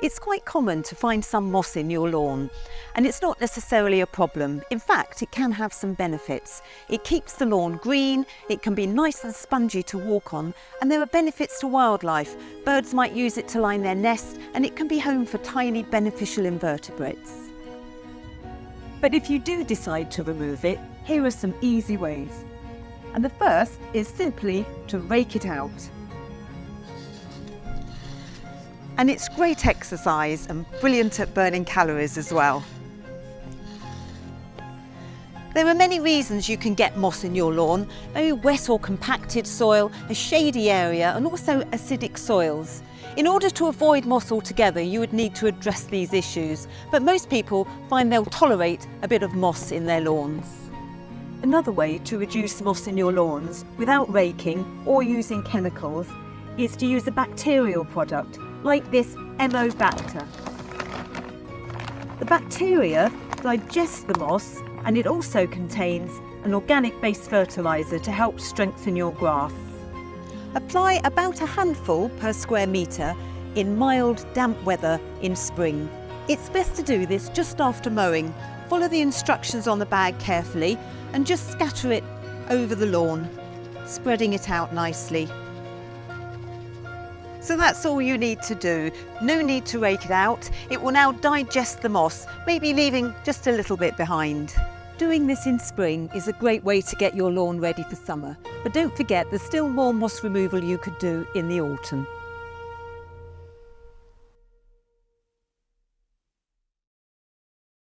It's quite common to find some moss in your lawn, and it's not necessarily a problem. In fact, it can have some benefits. It keeps the lawn green, it can be nice and spongy to walk on, and there are benefits to wildlife. Birds might use it to line their nest, and it can be home for tiny beneficial invertebrates. But if you do decide to remove it, here are some easy ways. And the first is simply to rake it out. And it's great exercise and brilliant at burning calories as well. There are many reasons you can get moss in your lawn: very wet or compacted soil, a shady area, and also acidic soils. In order to avoid moss altogether, you would need to address these issues, but most people find they'll tolerate a bit of moss in their lawns. Another way to reduce moss in your lawns without raking or using chemicals is to use a bacterial product like this Emobacter. The bacteria digests the moss, and it also contains an organic-based fertiliser to help strengthen your grass. Apply about a handful per square metre in mild, damp weather in spring. It's best to do this just after mowing. Follow the instructions on the bag carefully and just scatter it over the lawn, spreading it out nicely. So that's all you need to do. No need to rake it out. It will now digest the moss, maybe leaving just a little bit behind. Doing this in spring is a great way to get your lawn ready for summer. But don't forget, there's still more moss removal you could do in the autumn.